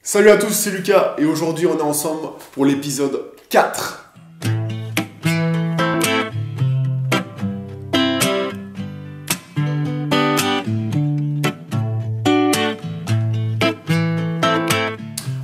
Salut à tous, c'est Lucas et aujourd'hui on est ensemble pour l'épisode 4.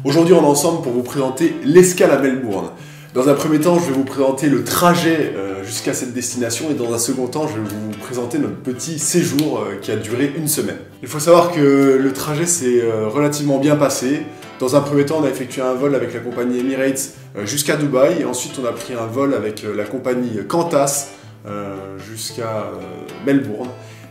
Aujourd'hui on est ensemble pour vous présenter l'escale à Melbourne. Dans un premier temps, je vais vous présenter le trajet jusqu'à cette destination et dans un second temps, je vais vous présenter notre petit séjour qui a duré une semaine. Il faut savoir que le trajet s'est relativement bien passé. Dans un premier temps, on a effectué un vol avec la compagnie Emirates jusqu'à Dubaï et ensuite on a pris un vol avec la compagnie Qantas jusqu'à Melbourne.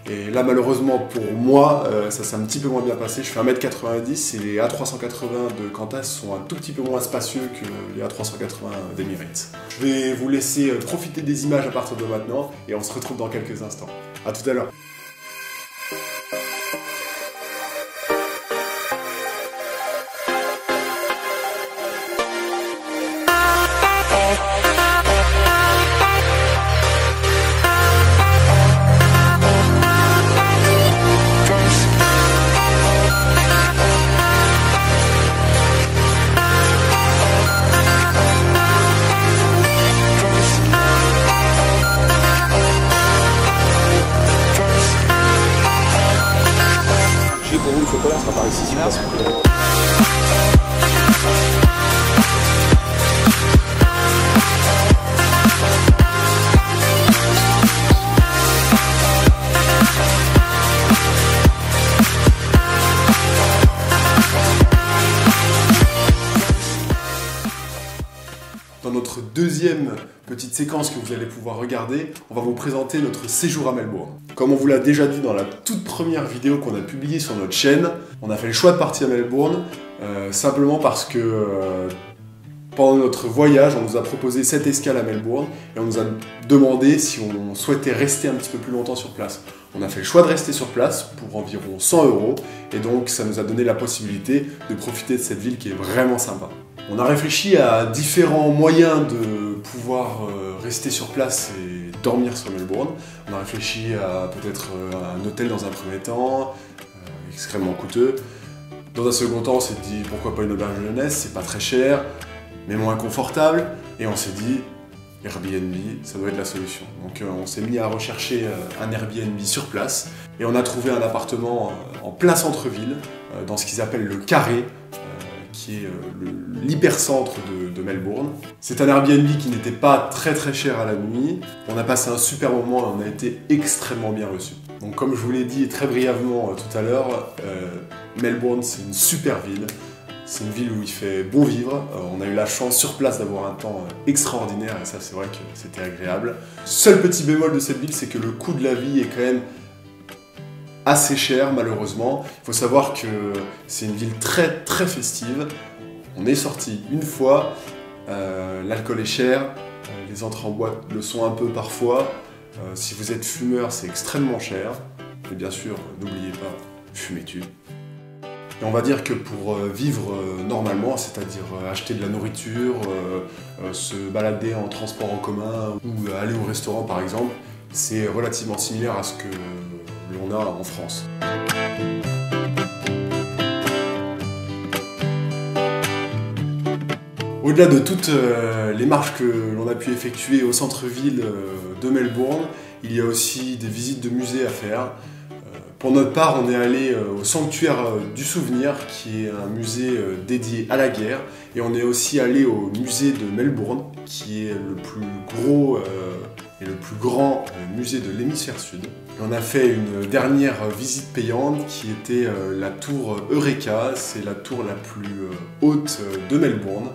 Et là, malheureusement pour moi, ça s'est un petit peu moins bien passé. Je fais 1m90 et les A380 de Qantas sont un tout petit peu moins spacieux que les A380 d'Emirates. Je vais vous laisser profiter des images à partir de maintenant et on se retrouve dans quelques instants. A tout à l'heure. Pour vous, le chocolat sera par ici si vous passez. Dans notre deuxième petite séquence que vous allez pouvoir regarder, on va vous présenter notre séjour à Melbourne. Comme on vous l'a déjà dit dans la toute première vidéo qu'on a publiée sur notre chaîne, on a fait le choix de partir à Melbourne simplement parce que pendant notre voyage, on nous a proposé cette escale à Melbourne et on nous a demandé si on souhaitait rester un petit peu plus longtemps sur place. On a fait le choix de rester sur place pour environ 100 € et donc ça nous a donné la possibilité de profiter de cette ville qui est vraiment sympa. On a réfléchi à différents moyens de pouvoir rester sur place et dormir sur Melbourne. On a réfléchi à peut-être un hôtel dans un premier temps, extrêmement coûteux. Dans un second temps, on s'est dit pourquoi pas une auberge de jeunesse, c'est pas très cher, mais moins confortable. Et on s'est dit Airbnb, ça doit être la solution. Donc on s'est mis à rechercher un Airbnb sur place et on a trouvé un appartement en plein centre-ville, dans ce qu'ils appellent le Carré, qui est l'hypercentre de Melbourne. C'est un Airbnb qui n'était pas très cher à la nuit. On a passé un super moment et on a été extrêmement bien reçus. Donc comme je vous l'ai dit très brièvement tout à l'heure, Melbourne c'est une super ville. C'est une ville où il fait bon vivre. On a eu la chance sur place d'avoir un temps extraordinaire et ça c'est vrai que c'était agréable. Seul petit bémol de cette ville, c'est que le coût de la vie est quand même assez cher malheureusement. Il faut savoir que c'est une ville très festive. On est sorti une fois, l'alcool est cher, les entrées en boîte le sont un peu parfois. Si vous êtes fumeur, c'est extrêmement cher. Et bien sûr, n'oubliez pas, fumez-tu. Et on va dire que pour vivre normalement, c'est-à-dire acheter de la nourriture, se balader en transport en commun ou aller au restaurant par exemple, c'est relativement similaire à ce que l'on a en France. Au-delà de toutes les marches que l'on a pu effectuer au centre-ville de Melbourne, il y a aussi des visites de musées à faire. Pour notre part, on est allé au Sanctuaire du Souvenir, qui est un musée dédié à la guerre, et on est aussi allé au musée de Melbourne, qui est le plus gros et le plus grand musée de l'hémisphère sud. Et on a fait une dernière visite payante qui était la tour Eureka, c'est la tour la plus haute de Melbourne,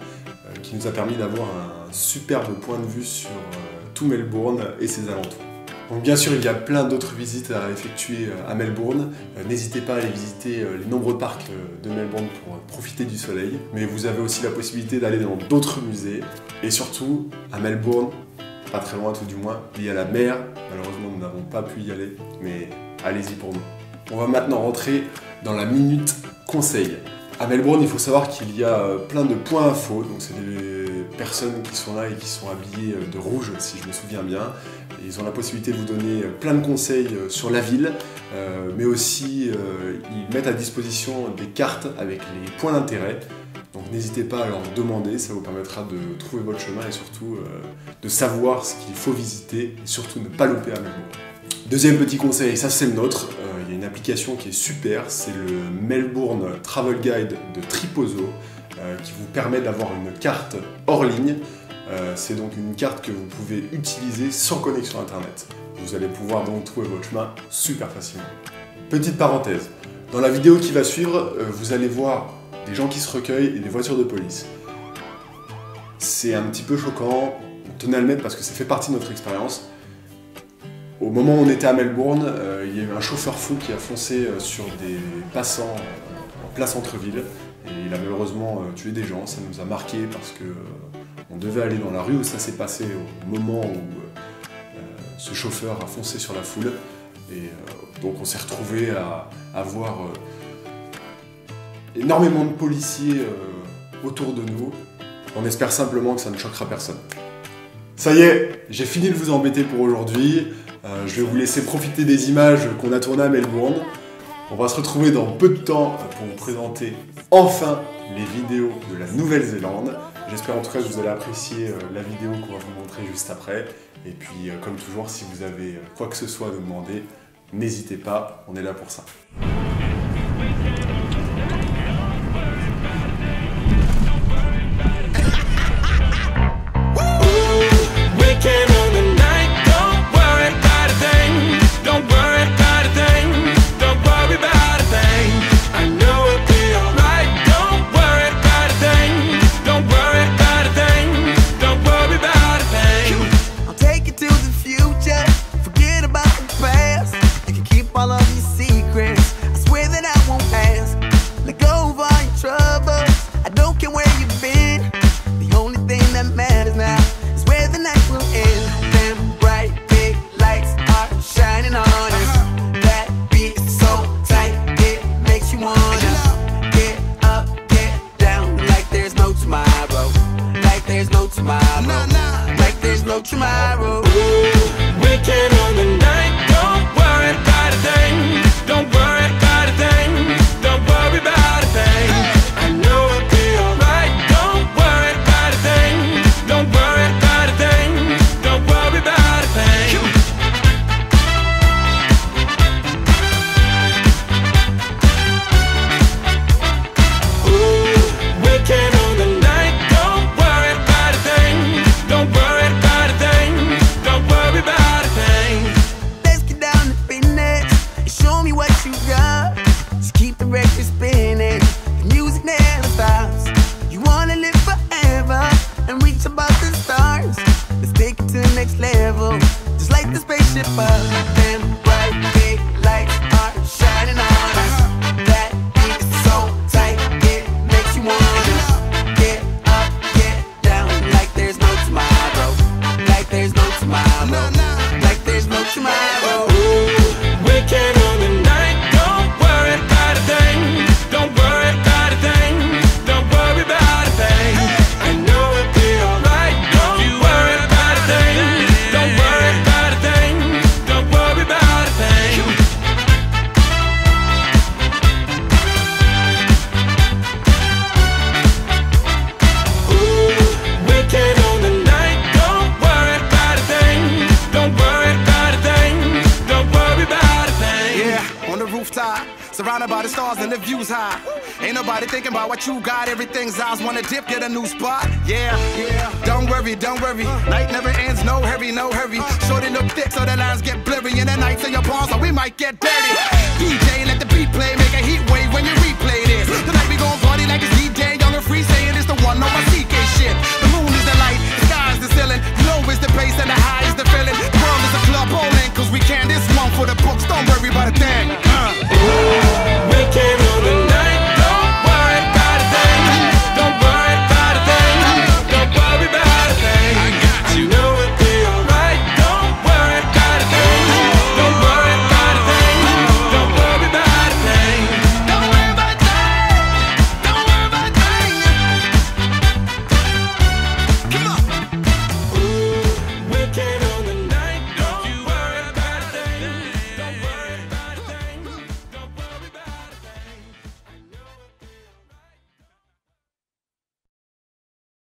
qui nous a permis d'avoir un superbe point de vue sur tout Melbourne et ses alentours. Donc bien sûr, il y a plein d'autres visites à effectuer à Melbourne. N'hésitez pas à aller visiter les nombreux parcs de Melbourne pour profiter du soleil. Mais vous avez aussi la possibilité d'aller dans d'autres musées. Et surtout, à Melbourne, pas très loin tout du moins, il y a la mer. Malheureusement, nous n'avons pas pu y aller, mais allez-y pour nous. On va maintenant rentrer dans la minute conseil. À Melbourne, il faut savoir qu'il y a plein de points infos. Donc c'est des personnes qui sont là et qui sont habillées de rouge, si je me souviens bien. Et ils ont la possibilité de vous donner plein de conseils sur la ville, mais aussi ils mettent à disposition des cartes avec les points d'intérêt. Donc n'hésitez pas à leur demander, ça vous permettra de trouver votre chemin et surtout de savoir ce qu'il faut visiter et surtout ne pas louper à Melbourne. Deuxième petit conseil, ça c'est le nôtre, il y a une application qui est super, c'est le Melbourne Travel Guide de Tripozo qui vous permet d'avoir une carte hors ligne. C'est donc une carte que vous pouvez utiliser sans connexion internet. Vous allez pouvoir donc trouver votre chemin super facilement. Petite parenthèse, dans la vidéo qui va suivre, vous allez voir des gens qui se recueillent et des voitures de police. C'est un petit peu choquant, on tenait à le mettre parce que ça fait partie de notre expérience. Au moment où on était à Melbourne, il y a eu un chauffeur fou qui a foncé sur des passants en plein centre-ville et il a malheureusement tué des gens. Ça nous a marqué parce que on devait aller dans la rue où ça s'est passé au moment où ce chauffeur a foncé sur la foule. Et donc on s'est retrouvé à voir énormément de policiers autour de nous. On espère simplement que ça ne choquera personne. Ça y est, j'ai fini de vous embêter pour aujourd'hui. Je vais vous laisser profiter des images qu'on a tournées à Melbourne. On va se retrouver dans peu de temps pour vous présenter enfin les vidéos de la Nouvelle-Zélande. J'espère en tout cas que vous allez apprécier la vidéo qu'on va vous montrer juste après. Et puis comme toujours, si vous avez quoi que ce soit à nous demander, n'hésitez pas, on est là pour ça. Tomorrow, we can on the night. Don't worry about a thing. Don't worry about a thing. Don't worry about a thing. I know it'll be alright. Don't worry about a thing. Don't worry about a thing. Don't worry about a thing. Ooh, we can on the night. Don't worry about a thing. Don't worry. Let's get down to business and show me what you got. Just keep the record spinning, the music never stops. You wanna live forever and reach above the stars. Let's take it to the next level, just like the spaceship up. Them bright big lights are shining on us. That beat is so tight, it makes you wanna get up, get down, like there's no tomorrow, like there's no tomorrow. Tomorrow. Ooh, we can on the night. Don't worry about a thing. Don't worry about a thing. Don't worry about a thing. I know it'll be alright. Don't you worry about a thing. Don't worry about a thing. Don't worry about a thing. Ooh, we can on the night. Don't worry about a thing. Don't worry about a thing. Don't worry about a thing. Yeah, on the rooftop, surrounded by the stars and the views high. Ain't nobody thinking about what you got. Everything's eyes wanna dip, get a new spot. Yeah, yeah. Don't worry, don't worry. Night never ends, no hurry, no hurry. Shorty look thick so the lines get blurry. And the nights in your palms, so we might get dirty. DJ, let the beat play, make a heat wave when you replay this. Tonight we gon'